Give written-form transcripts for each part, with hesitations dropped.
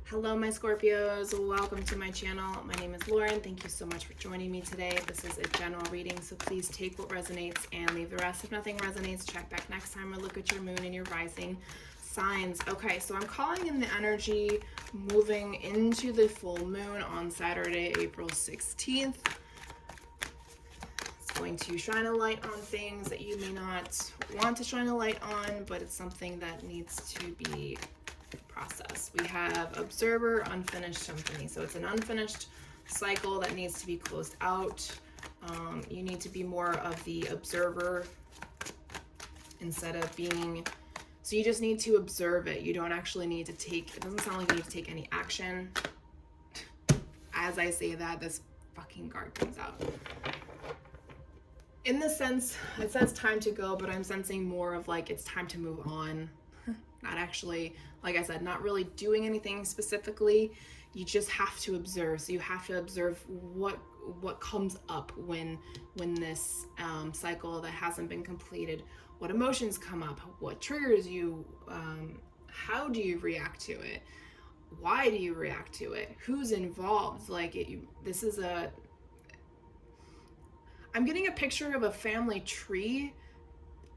Hello my Scorpios, welcome to my channel. My name is Lauren. Thank you so much for joining me today. This is a general reading, so please take what resonates and leave the rest. If nothing resonates, check back next time or look at your moon and your rising signs. Okay, so I'm calling in the energy moving into the full moon on Saturday, April 16th. It's going to shine a light on things that you may not want to shine a light on, but it's something that needs to be process. We have observer, unfinished symphony. So it's an unfinished cycle that needs to be closed out. You need to be more of the observer instead of being, so you just need to observe it. You don't actually need to take, it doesn't sound like you need to take any action. As I say that, this fucking card comes out. In the sense, it says time to go, but I'm sensing more of like, it's time to move on. Not actually, like I said, not really doing anything specifically. You just have to observe. So you have to observe what comes up when this cycle that hasn't been completed, what emotions come up, what triggers you, how do you react to it, why do you react to it, who's involved. Like this is I'm getting a picture of a family tree.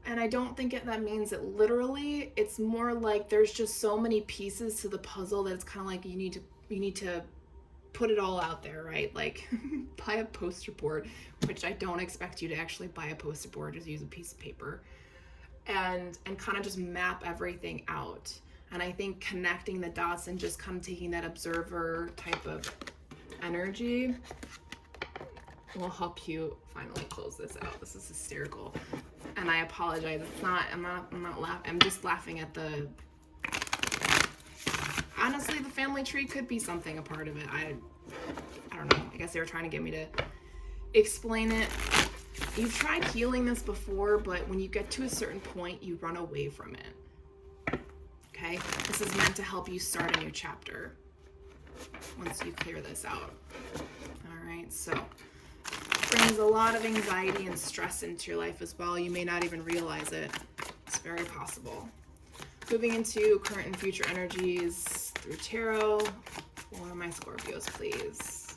And I don't think that means it literally. It's more like there's just so many pieces to the puzzle that it's kind of like you need to put it all out there, right? Like buy a poster board, which I don't expect you to actually buy a poster board. Just use a piece of paper and kind of just map everything out. And I think connecting the dots and just kind of taking that observer type of energy will help you finally close this out. This is hysterical. And I apologize. It's not, I'm not laughing. I'm just laughing at the, honestly, the family tree could be something, a part of it. I don't know. I guess they were trying to get me to explain it. You've tried healing this before, but when you get to a certain point, you run away from it. Okay? This is meant to help you start a new chapter once you clear this out. All right, so brings a lot of anxiety and stress into your life as well. You may not even realize it. It's very possible. Moving into current and future energies through tarot for my Scorpios, please.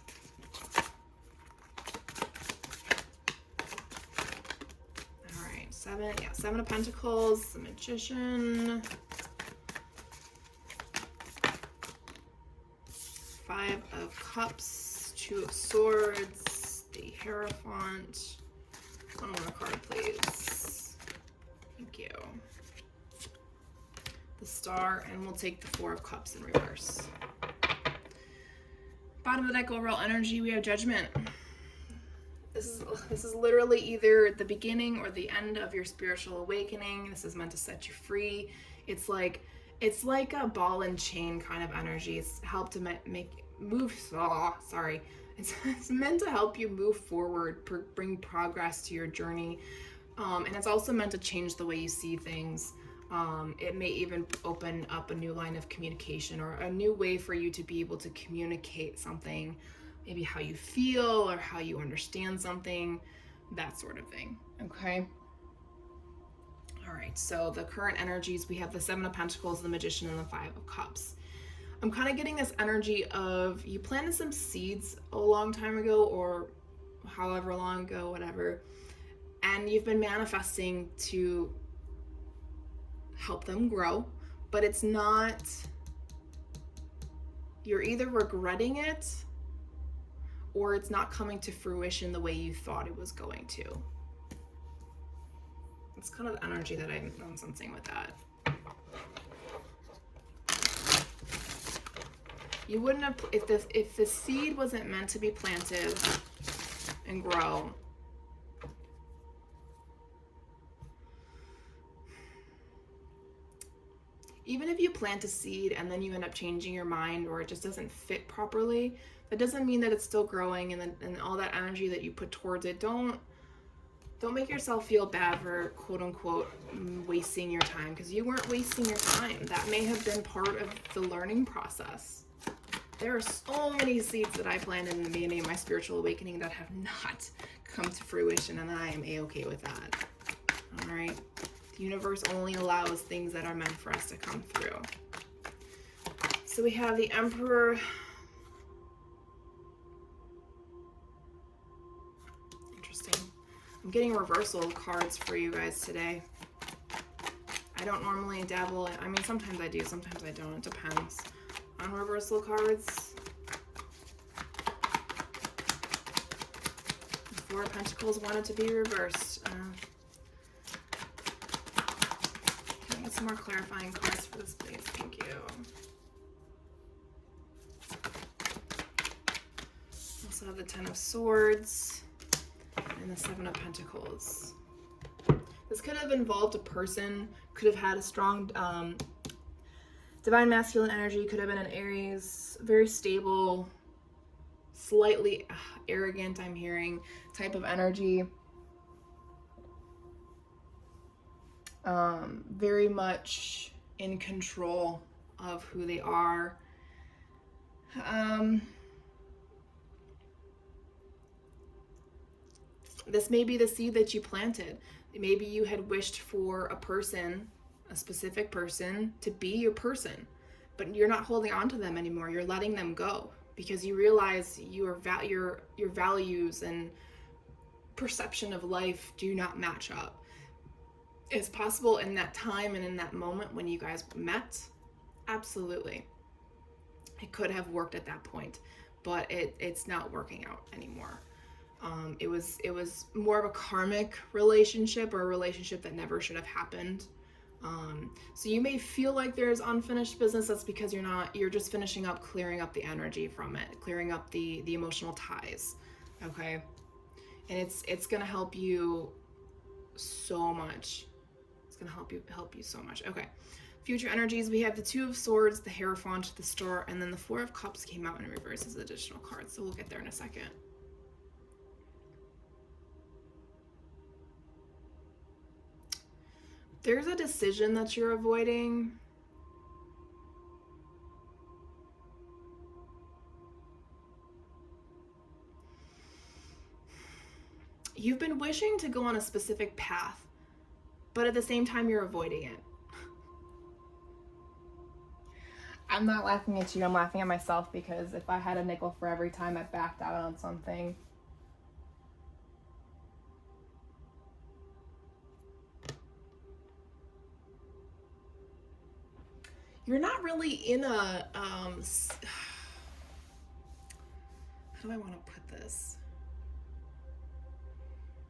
All right, Seven of Pentacles, the Magician, Five of Cups, Two of Swords, the Hierophant. One more card, please. Thank you. The Star, and we'll take the Four of Cups in reverse. Bottom of the deck, overall energy, we have Judgment. This is literally either the beginning or the end of your spiritual awakening. This is meant to set you free. It's like a ball and chain kind of energy. It's helped to It's meant to help you move forward, bring progress to your journey. And it's also meant to change the way you see things. It may even open up a new line of communication or a new way for you to be able to communicate something, maybe how you feel or how you understand something, that sort of thing. Okay. All right. So the current energies, we have the Seven of Pentacles, the Magician, and the Five of Cups. I'm kind of getting this energy of you planted some seeds a long time ago or however long ago, whatever, and you've been manifesting to help them grow, but it's not, you're either regretting it or it's not coming to fruition the way you thought it was going to. It's kind of the energy that I'm sensing with that. You wouldn't have, if the seed wasn't meant to be planted and grow, even if you plant a seed and then you end up changing your mind or it just doesn't fit properly, that doesn't mean that it's still growing, and all that energy that you put towards it, don't make yourself feel bad for quote unquote wasting your time, because you weren't wasting your time. That may have been part of the learning process. There are so many seeds that I planted in the beginning of my spiritual awakening that have not come to fruition, and I am a-okay with that. All right. The universe only allows things that are meant for us to come through. So we have the Emperor. Interesting. I'm getting reversal cards for you guys today. I don't normally dabble. I mean, sometimes I do, sometimes I don't. It depends on reversal cards. The Four of Pentacles wanted to be reversed. Can I get some more clarifying cards for this, please? Thank you. Also have the Ten of Swords and the Seven of Pentacles. This could have involved a person, could have had a strong divine masculine energy, could have been an Aries, very stable, slightly arrogant, I'm hearing, type of energy. Very much in control of who they are. This may be the seed that you planted. Maybe you had wished for a person, a specific person, to be your person, but you're not holding on to them anymore. You're letting them go because you realize your values and perception of life do not match up. It's possible in that time and in that moment when you guys met, absolutely. It could have worked at that point, but it's not working out anymore. It was more of a karmic relationship, or a relationship that never should have happened. So you may feel like there's unfinished business. That's because you're just finishing up, clearing up the energy from it, clearing up the emotional ties. Okay. And it's going to help you so much. It's going to help you so much. Okay. Future energies, we have the Two of Swords, the Hierophant, the Star, and then the Four of Cups came out in reverse as additional cards. So we'll get there in a second. There's a decision that you're avoiding. You've been wishing to go on a specific path, but at the same time, you're avoiding it. I'm not laughing at you, I'm laughing at myself, because if I had a nickel for every time I backed out on something, you're not really in a, how do I want to put this?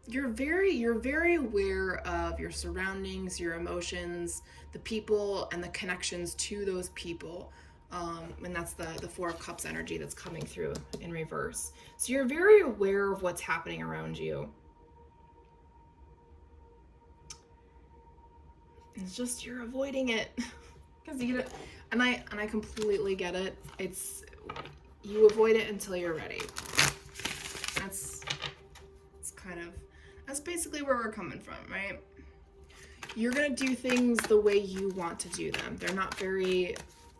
You're very aware of your surroundings, your emotions, the people, and the connections to those people. And that's the Four of Cups energy that's coming through in reverse. So you're very aware of what's happening around you. It's just you're avoiding it. Because and I completely get it. You avoid it until you're ready. That's basically where we're coming from, right? You're gonna do things the way you want to do them. They're not very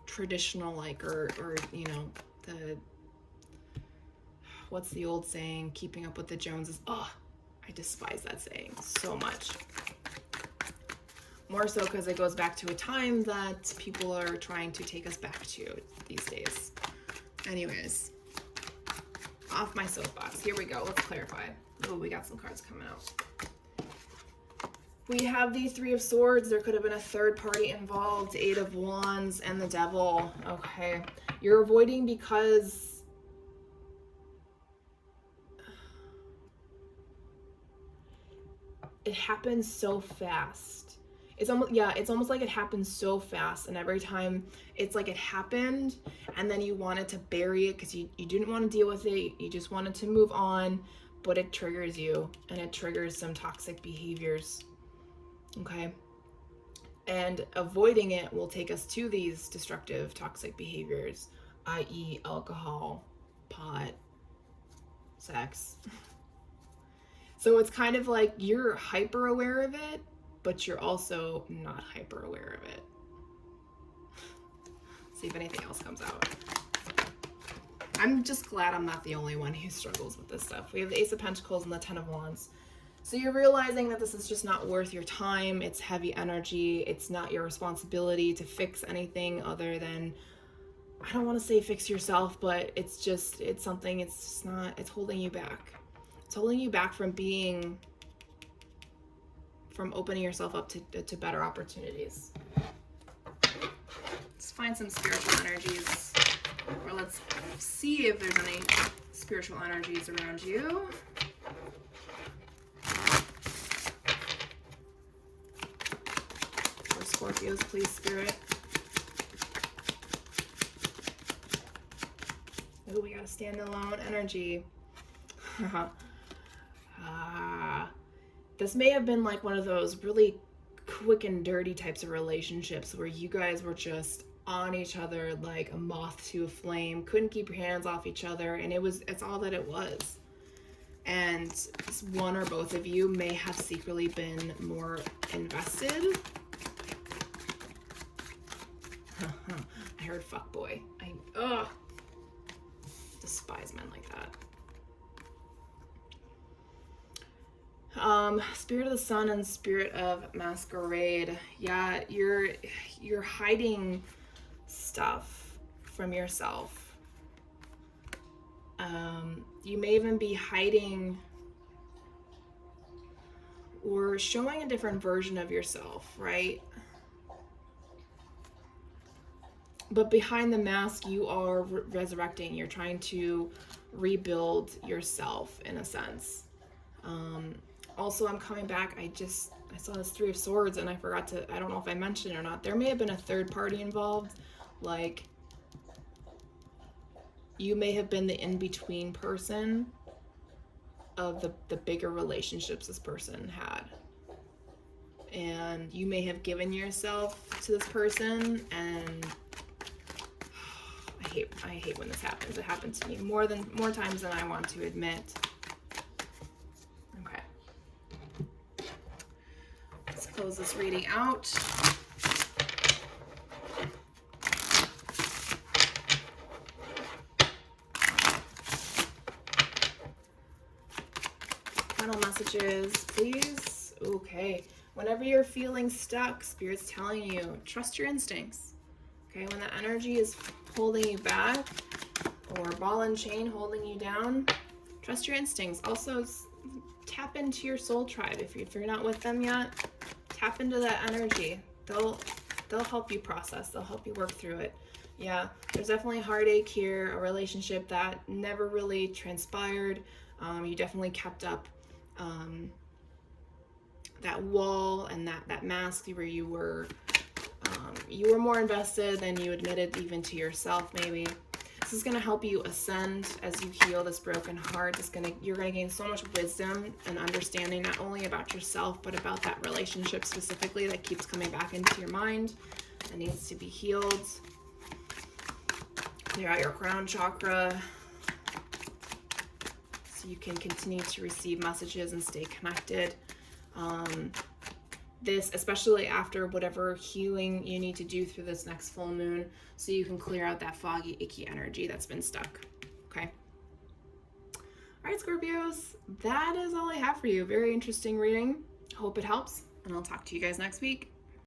traditional, like, or you know, what's the old saying? Keeping up with the Joneses. Oh, I despise that saying so much. More so because it goes back to a time that people are trying to take us back to these days. Anyways, off my soapbox. Here we go. Let's clarify. Oh, we got some cards coming out. We have the Three of Swords. There could have been a third party involved. Eight of Wands and the Devil. Okay. You're avoiding because it happens so fast. It's almost like it happens so fast, and every time it's like it happened and then you wanted to bury it because you didn't want to deal with it. You just wanted to move on, but it triggers you, and it triggers some toxic behaviors. Okay. And avoiding it will take us to these destructive, toxic behaviors, i.e. alcohol, pot, sex. So it's kind of like you're hyper aware of it, but you're also not hyper aware of it. See if anything else comes out. I'm just glad I'm not the only one who struggles with this stuff. We have the Ace of Pentacles and the Ten of Wands. So you're realizing that this is just not worth your time. It's heavy energy. It's not your responsibility to fix anything other than I don't want to say fix yourself, but it's something, it's just not, it's holding you back. It's holding you back from opening yourself up to better opportunities. Let's find some spiritual energies, or let's see if there's any spiritual energies around you. For Scorpios, please, Spirit. Oh, we got a standalone energy. This may have been like one of those really quick and dirty types of relationships where you guys were just on each other like a moth to a flame, couldn't keep your hands off each other, and it's all that it was. And one or both of you may have secretly been more invested. I heard fuckboy. I despise men like that. Spirit of the Sun and Spirit of Masquerade. Yeah, you're hiding stuff from yourself. You may even be hiding or showing a different version of yourself, right? But behind the mask, you are resurrecting. You're trying to rebuild yourself in a sense. Also, I'm coming back. I saw this Three of Swords and I don't know if I mentioned it or not. There may have been a third party involved. Like, you may have been the in-between person of the bigger relationships this person had. And you may have given yourself to this person, and I hate when this happens. It happened to me more times than I want to admit. Okay. Let's close this reading out. Final messages, please. Okay. Whenever you're feeling stuck, Spirit's telling you, trust your instincts. Okay, when the energy is holding you back, or ball and chain holding you down, trust your instincts. Also, tap into your soul tribe. If you're not with them yet, tap into that energy. They'll help you process. They'll help you work through it. Yeah, there's definitely heartache here, a relationship that never really transpired. You definitely kept up that wall and that mask where you were more invested than you admitted even to yourself. Maybe this is going to help you ascend as you heal this broken heart. You're going to gain so much wisdom and understanding, not only about yourself but about that relationship specifically that keeps coming back into your mind and needs to be healed. Clear out your crown chakra so you can continue to receive messages and stay connected. This, especially after whatever healing you need to do through this next full moon, so you can clear out that foggy, icky energy that's been stuck. Okay. All right, Scorpios, that is all I have for you. Very interesting reading. Hope it helps, and I'll talk to you guys next week.